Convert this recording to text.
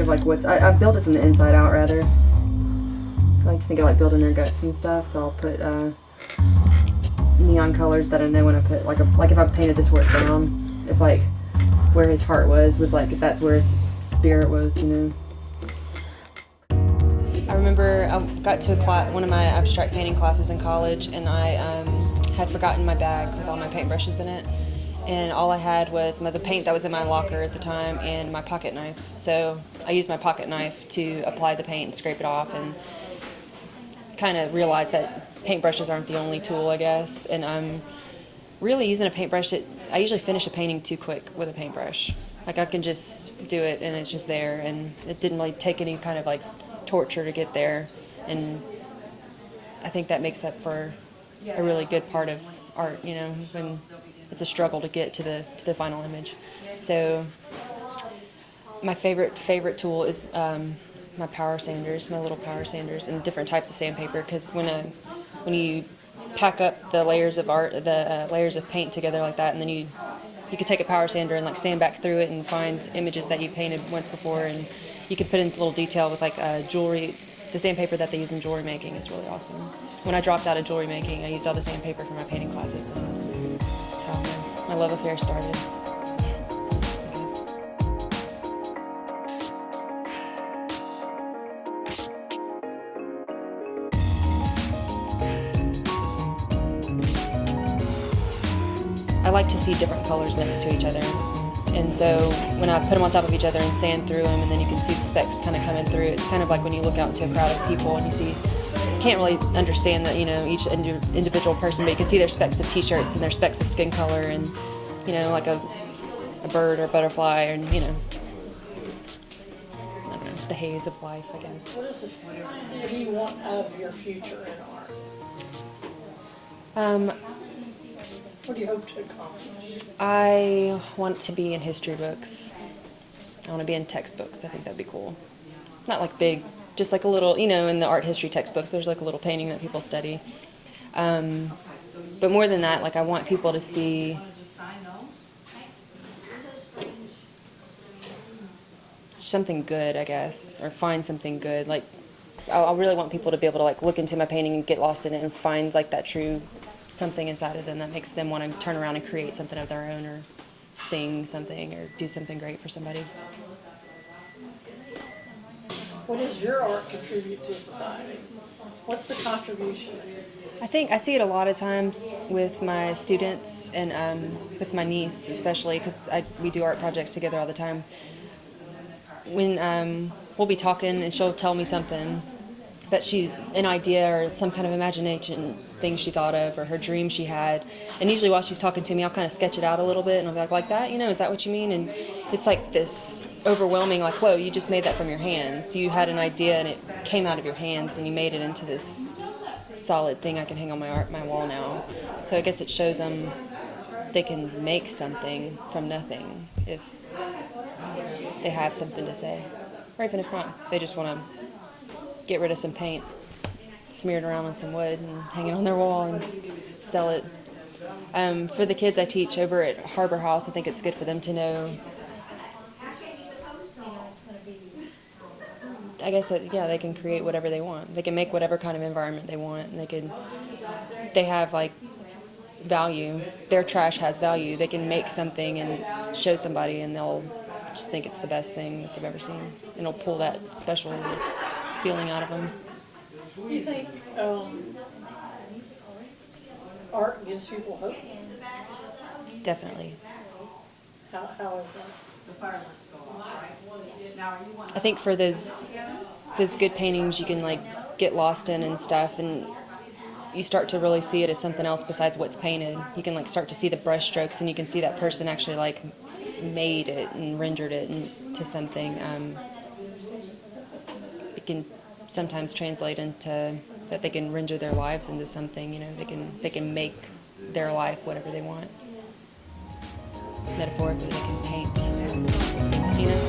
think of like I built it from the inside out rather. I like to think of like building their guts and stuff, so I'll put neon colors that I know when I put like if I painted this where it's brown, if like where his heart was like if that's where his spirit was, you know. I remember I got to one of my abstract painting classes in college, and I had forgotten my bag with all my paintbrushes in it, and all I had was the paint that was in my locker at the time and my pocket knife. So I used my pocket knife to apply the paint and scrape it off, and kind of realized that paintbrushes aren't the only tool, I guess. And I'm really using a paintbrush I usually finish a painting too quick with a paintbrush. Like I can just do it and it's just there, and it didn't really take any kind of like torture to get there, and I think that makes up for a really good part of art, you know, when it's a struggle to get to the final image. So my favorite tool is my power sanders, my little power sanders, and different types of sandpaper, because when you pack up the layers of art, the layers of paint together like that, and then you could take a power sander and like sand back through it and find images that you painted once before, and you could put in little detail with like jewelry. The sandpaper that they use in jewelry making is really awesome. When I dropped out of jewelry making, I used all the sandpaper for my painting classes, and that's how my love affair started. I like to see different colors next to each other. And so when I put them on top of each other and sand through them, and then you can see the specks kind of coming through, it's kind of like when you look out into a crowd of people and you can't really understand that, you know, each individual person, but you can see their specks of t-shirts and their specks of skin color, and, you know, like a bird or a butterfly, and, you know, I don't know, the haze of life, I guess. What do you want out of your future in art? What do you hope to accomplish? I want to be in history books. I want to be in textbooks. I think that'd be cool. Not like big, just like a little, you know, in the art history textbooks, there's like a little painting that people study. But more than that, like I want people to see something good, I guess, or find something good. Like I really want people to be able to like look into my painting and get lost in it and find like that true something inside of them that makes them want to turn around and create something of their own, or sing something, or do something great for somebody. What does your art contribute to society? What's the contribution? I think I see it a lot of times with my students, and with my niece especially, because we do art projects together all the time. When we'll be talking and she'll tell me something that she's an idea or some kind of imagination thing she thought of, or her dream she had, and usually while she's talking to me I'll kind of sketch it out a little bit, and I'll be like that, you know, is that what you mean? And it's like this overwhelming, like, whoa, you just made that from your hands. You had an idea and it came out of your hands, and you made it into this solid thing I can hang on my wall now. So I guess it shows them they can make something from nothing if they have something to say, or even if not, if they just want to get rid of some paint, smear it around on some wood and hang it on their wall and sell it. For the kids I teach over at Harbor House, I think it's good for them to know, I guess that, yeah, they can create whatever they want. They can make whatever kind of environment they want, and they have like value. Their trash has value. They can make something and show somebody, and they'll just think it's the best thing that they've ever seen, and it'll pull that special feeling out of them. Do you think art gives people hope? Definitely. How is that? I think for those good paintings you can like get lost in and stuff, and you start to really see it as something else besides what's painted. You can like start to see the brush strokes, and you can see that person actually like made it and rendered it into something. It can sometimes translate into that they can render their lives into something, you know, they can make their life whatever they want. Metaphorically, they can paint, you know.